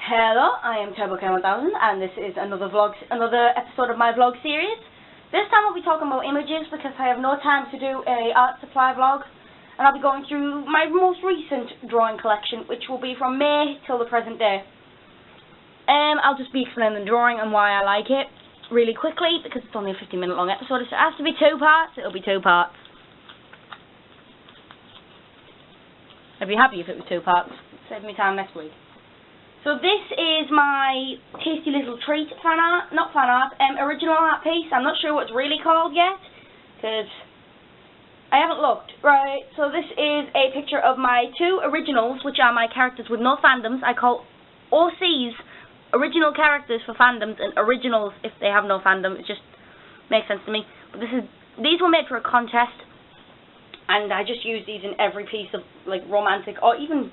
Hello, I am Turbo1000 and this is another episode of my vlog series. This time I'll be talking about images because I have no time to do a art supply vlog, and I'll be going through my most recent drawing collection, which will be from May till the present day. I'll just be explaining the drawing and why I like it really quickly because it's only a 15-minute long episode. If it has to be 2 parts, it'll be 2 parts. I'd be happy if it was 2 parts. Save me time next week. So this is my tasty little treat original art piece. I'm not sure what it's really called yet, because I haven't looked. Right, so this is a picture of my 2 originals, which are my characters with no fandoms. I call OCs original characters for fandoms, and originals if they have no fandom. It just makes sense to me. But these were made for a contest, and I just use these in every piece of like romantic or even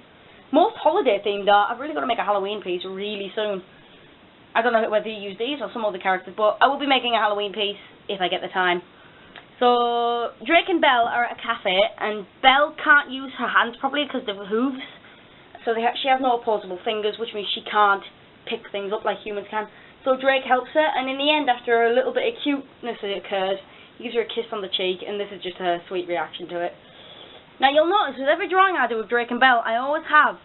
most holiday themed art. I've really got to make a Halloween piece really soon. I don't know whether you use these or some other characters, but I will be making a Halloween piece if I get the time. So Drake and Belle are at a cafe, and Belle can't use her hands properly because they're hooves. So she has no opposable fingers, which means she can't pick things up like humans can. So Drake helps her, and in the end, after a little bit of cuteness occurs, he gives her a kiss on the cheek, and this is just her sweet reaction to it. Now you'll notice with every drawing I do with Drake and Belle, I always have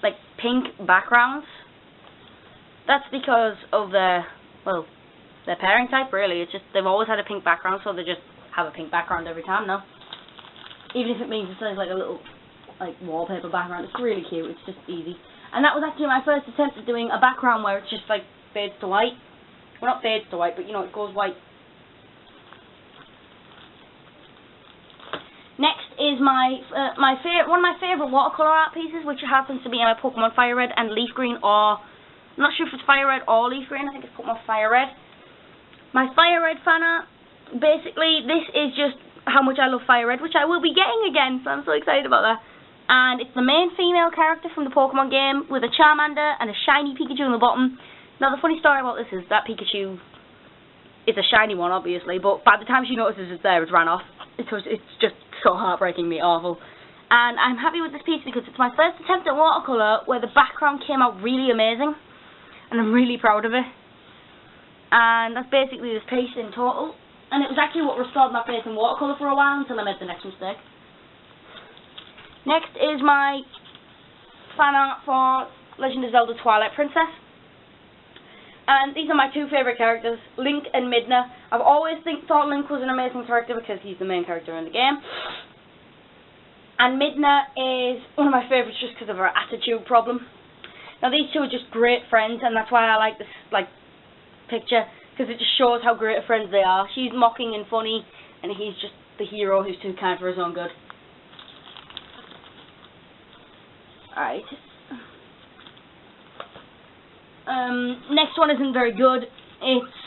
like pink backgrounds. That's because of their pairing type really. It's just they've always had a pink background, so they just have a pink background every time now. Even if it means it's like a little like wallpaper background, it's really cute, it's just easy. And that was actually my first attempt at doing a background where it's just like fades to white. Well, not fades to white, but you know, it goes white. Next is one of my favourite watercolour art pieces, which happens to be my Pokemon Fire Red and Leaf Green, or I'm not sure if it's Fire Red or Leaf Green. I think it's Pokemon Fire Red. My Fire Red fan art, basically, this is just how much I love Fire Red, which I will be getting again, so I'm so excited about that. And it's the main female character from the Pokemon game with a Charmander and a shiny Pikachu in the bottom. Now, the funny story about this is that Pikachu is a shiny one, obviously, but by the time she notices it's there, it's ran off. It's just so heartbreakingly awful. And I'm happy with this piece because it's my first attempt at watercolour where the background came out really amazing, and I'm really proud of it. And that's basically this piece in total, and it was actually what restored my faith in watercolour for a while until I made the next mistake. Next is my fan art for Legend of Zelda Twilight Princess. And these are my 2 favourite characters, Link and Midna. I've always thought Link was an amazing character because he's the main character in the game. And Midna is one of my favourites just because of her attitude problem. Now these 2 are just great friends, and that's why I like this picture, because it just shows how great of friends they are. She's mocking and funny, and he's just the hero who's too kind for his own good. Alright. Next one isn't very good. It's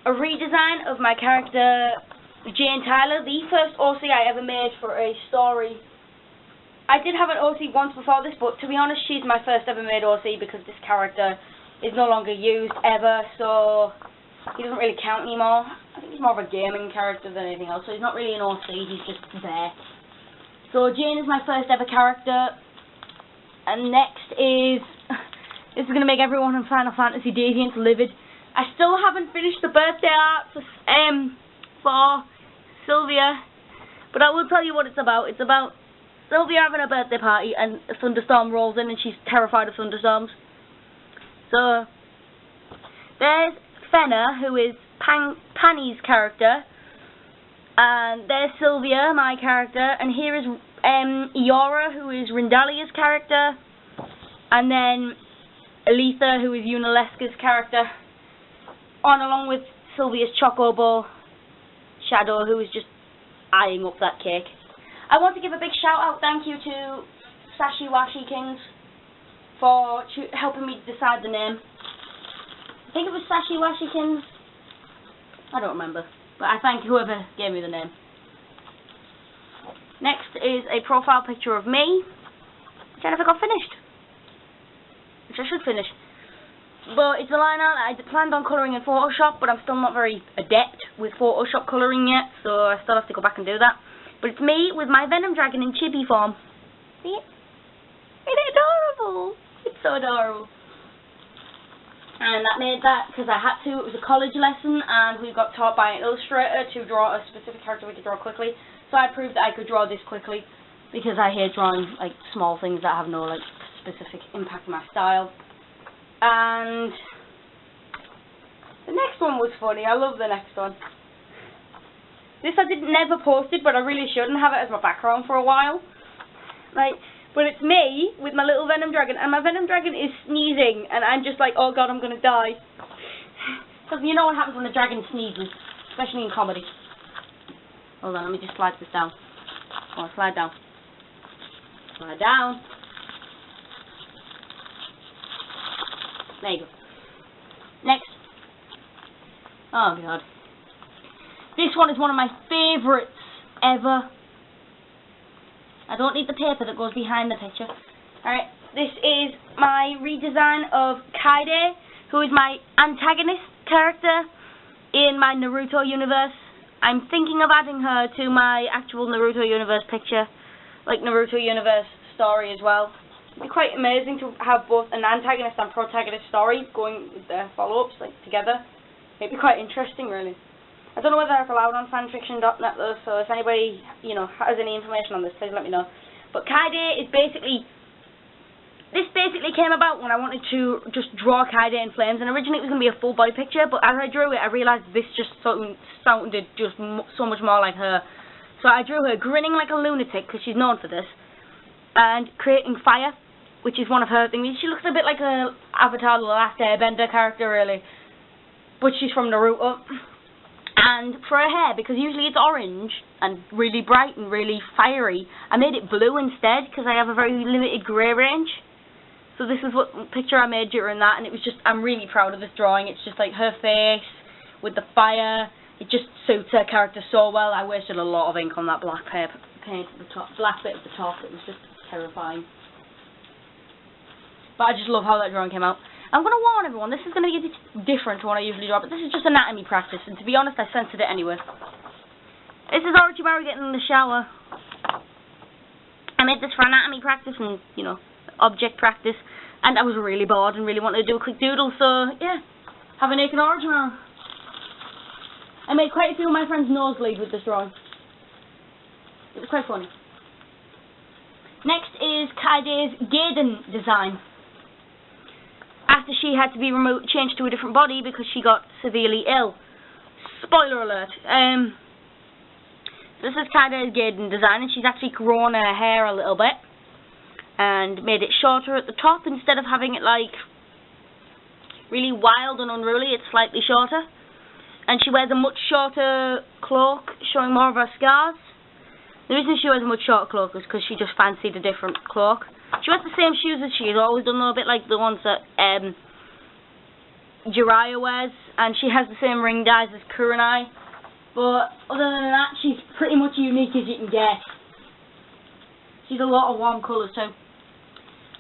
a redesign of my character Jane Tyler, the first OC I ever made for a story. I did have an OC once before this, but to be honest, she's my first ever made OC because this character is no longer used ever, so he doesn't really count anymore. I think he's more of a gaming character than anything else, so he's not really an OC, he's just there. So Jane is my first ever character, and next is... This is going to make everyone in Final Fantasy Deviant livid. I still haven't finished the birthday art for Sylvia, but I will tell you what it's about. It's about Sylvia having a birthday party and a thunderstorm rolls in and she's terrified of thunderstorms. So, there's Fenna, who is Panny's character, and there's Sylvia, my character, and here is Eora, who is Rindalia's character, and then Aletha, who is Unalesca's character, along with Sylvia's Chocobo, Shadow, who is just eyeing up that cake. I want to give a big shout out, thank you to Sashi Washi Kings for helping me decide the name. I think it was Sashi Washi Kings. I don't remember, but I thank whoever gave me the name. Next is a profile picture of me, which I never got finished. Which I should finish. But it's a line art that I planned on colouring in Photoshop, but I'm still not very adept with Photoshop colouring yet, so I still have to go back and do that. But it's me with my Venom Dragon in chibi form. See it? Isn't it adorable? so adorable. And that made that because I had to. It was a college lesson, and we got taught by an illustrator to draw a specific character we could draw quickly. So I proved that I could draw this quickly because I hate drawing like small things that have no like specific impact on my style. And the next one was funny. I love the next one. This I never posted, but I really shouldn't have it as my background for a while. Like. But it's me with my little venom dragon, and my venom dragon is sneezing, and I'm just like, oh god, I'm gonna die. Because you know what happens when a dragon sneezes, especially in comedy. Hold on, let me just slide this down. Come on, slide down. Slide down. There you go. Next. Oh god. This one is one of my favourites ever. I don't need the paper that goes behind the picture. Alright, this is my redesign of Kaede, who is my antagonist character in my Naruto universe. I'm thinking of adding her to my actual Naruto universe picture, like Naruto universe story as well. It'd be quite amazing to have both an antagonist and protagonist story going with their follow-ups like together. It'd be quite interesting, really. I don't know whether that's allowed on fanfiction.net though, so if anybody, you know, has any information on this, please let me know. But Kaede is basically, this basically came about when I wanted to just draw Kaede in flames, and originally it was going to be a full body picture, but as I drew it, I realised this just sounded just so much more like her. So I drew her grinning like a lunatic, because she's known for this, and creating fire, which is one of her things. She looks a bit like a Avatar The Last Airbender character, really, but she's from Naruto. And for her hair, because usually it's orange and really bright and really fiery, I made it blue instead because I have a very limited grey range. So this is what picture I made during that, and it was just, I'm really proud of this drawing. It's just like her face with the fire. It just suits her character so well. I wasted a lot of ink on that black paint at the top, black bit at the top. It was just terrifying. But I just love how that drawing came out. I'm going to warn everyone, this is going to be a bit different to what I usually draw, but this is just anatomy practice, and to be honest, I censored it anyway. This is Orochimaru getting in the shower. I made this for anatomy practice and, you know, object practice, and I was really bored and really wanted to do a quick doodle, so, yeah, have a naked Orochimaru. I made quite a few of my friends nosebleed with this drawing. It was quite funny. Next is Kaede's Gaiden design. After she had to be changed to a different body because she got severely ill. Spoiler alert. This is Kaede's Gaiden design, and she's actually grown her hair a little bit and made it shorter at the top instead of having it like really wild and unruly. It's slightly shorter, and she wears a much shorter cloak, showing more of her scars. The reason she wears a much shorter cloak is because she just fancied a different cloak. She wears the same shoes as she has always done, though, a bit like the ones that Jiraiya wears, and she has the same ring dyes as Kurenai. But other than that, she's pretty much unique as you can get. She's a lot of warm colours too.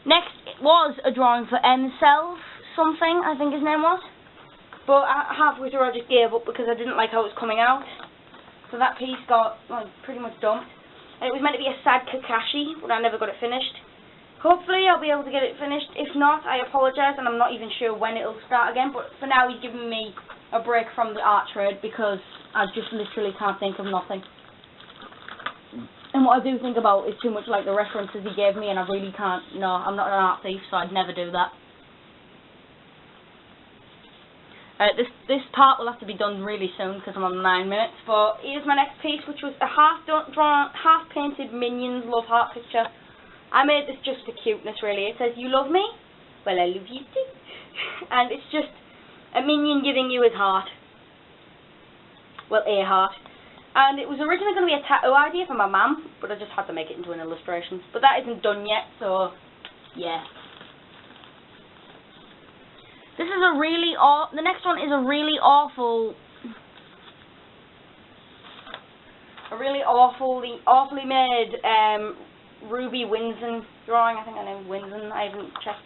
Next was a drawing for M-Self something, I think his name was. But halfway through I just gave up because I didn't like how it was coming out. So that piece got pretty much dumped. And it was meant to be a sad Kakashi, but I never got it finished. Hopefully I'll be able to get it finished. If not, I apologise, and I'm not even sure when it'll start again. But for now, he's given me a break from the art trade because I just literally can't think of nothing. And what I do think about is too much like the references he gave me, and I really can't. No, I'm not an art thief, so I'd never do that. This part will have to be done really soon because I'm on 9 minutes. But here's my next piece, which was a half-painted Minions love heart picture. I made this just for cuteness, really. It says, "You love me? Well, I love you too." And it's just a minion giving you his heart. Well, a heart. And it was originally going to be a tattoo idea for my mum, but I just had to make it into an illustration. But that isn't done yet, so yeah. This is a really the next one is a really awfully made Ruby Winsen drawing. I think her name is Winsen. I haven't checked.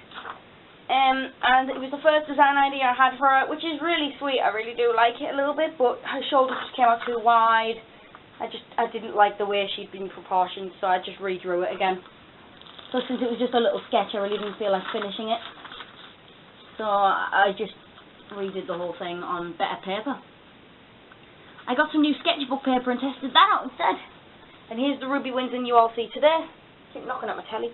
And it was the first design idea I had for her, which is really sweet. I really do like it a little bit, but her shoulders just came out too wide. I didn't like the way she'd been proportioned, so I just redrew it again. So since it was just a little sketch, I really didn't feel like finishing it. So I just redid the whole thing on better paper. I got some new sketchbook paper and tested that out instead. And here's the Ruby Windsor you all see today. Keep knocking at my telly.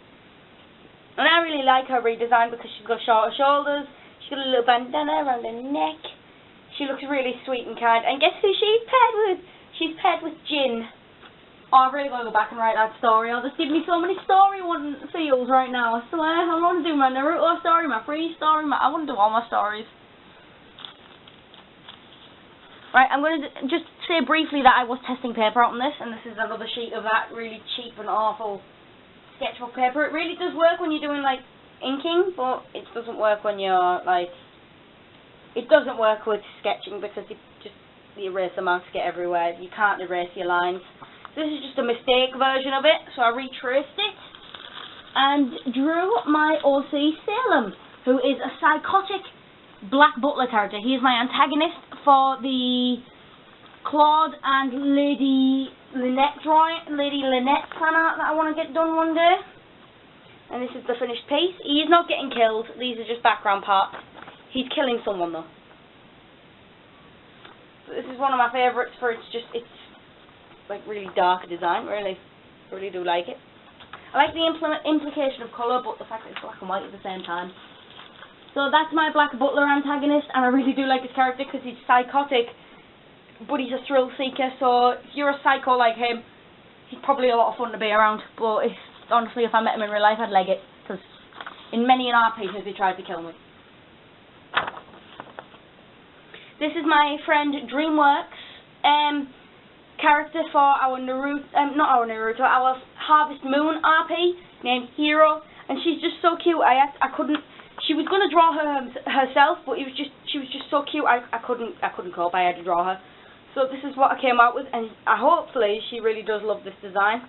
And I really like her redesign because she's got shorter shoulders. She's got a little bandana around her neck. She looks really sweet and kind. And guess who she's paired with? She's paired with Jin. Oh, I've really got to go back and write that story. I'll just give me so many story feels right now. I swear. I want to do my Naruto story, my Freeze story. I want to do all my stories. Right, I'm going to just say briefly that I was testing paper out on this, and this is another sheet of that really cheap and awful sketchbook paper. It really does work when you're doing, like, inking, but it doesn't work when you're, like, it doesn't work with sketching because the eraser marks get everywhere. You can't erase your lines. This is just a mistake version of it, so I retraced it and drew my OC Salem, who is a psychotic black butler character. He is my antagonist for the Claude and Lady Lynette fan art that I want to get done one day. And this is the finished piece. He is not getting killed. These are just background parts. He's killing someone though. So this is one of my favourites for it's like really dark design. Really do like it. I like the implication of colour, but the fact that it's black and white at the same time. So that's my Black Butler antagonist, and I really do like his character because he's psychotic, but he's a thrill seeker, so if you're a psycho like him, he's probably a lot of fun to be around, but honestly, if I met him in real life, I'd leg it, because in many an RPs he tried to kill me. This is my friend DreamWorks character for our our Harvest Moon RP, named Hero, and she's just so cute. She was going to draw her herself, but she was just so cute. I couldn't cope. I had to draw her. So this is what I came out with, and hopefully she really does love this design.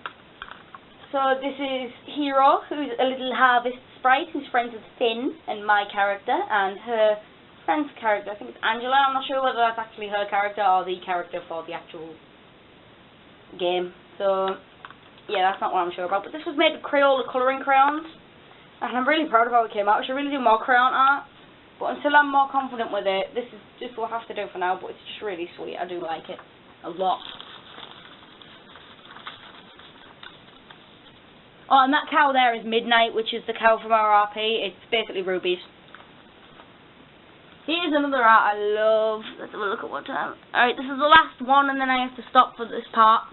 So this is Hero, who's a little harvest sprite who's friends with Finn and my character, and her friend's character. I think it's Angela. I'm not sure whether that's actually her character or the character for the actual game. So yeah, that's not what I'm sure about. But this was made with Crayola colouring crayons. And I'm really proud of how it came out. I should really do more crayon art. But until I'm more confident with it, this is just what I have to do for now. But it's just really sweet. I do like it a lot. Oh, and that cow there is Midnight, which is the cow from our RP. It's basically rubies. Here's another art I love. Let's have a look at what time. Alright, this is the last one, and then I have to stop for this part.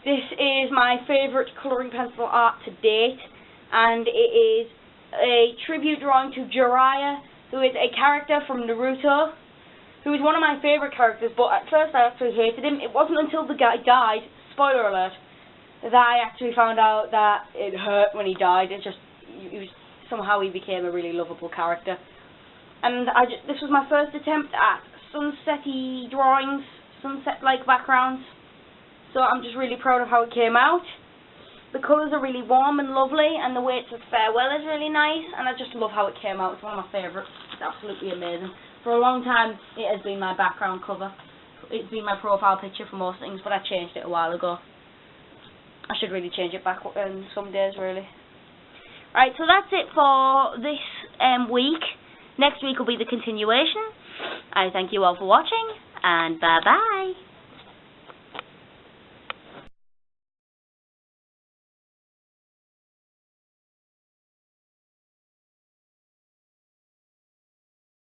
This is my favourite colouring pencil art to date, and it is a tribute drawing to Jiraiya, who is a character from Naruto, who is one of my favourite characters, but at first I actually hated him. It wasn't until the guy died, spoiler alert, that I actually found out that it hurt when he died. Somehow he became a really lovable character. And this was my first attempt at sunset-y drawings, sunset-like backgrounds. So I'm just really proud of how it came out. The colours are really warm and lovely, and the way it says farewell is really nice, and I just love how it came out. It's one of my favourites. It's absolutely amazing. For a long time, it has been my background cover. It's been my profile picture for most things, but I changed it a while ago. I should really change it back some days, really. Right, so that's it for this week. Next week will be the continuation. I thank you all for watching, and bye-bye.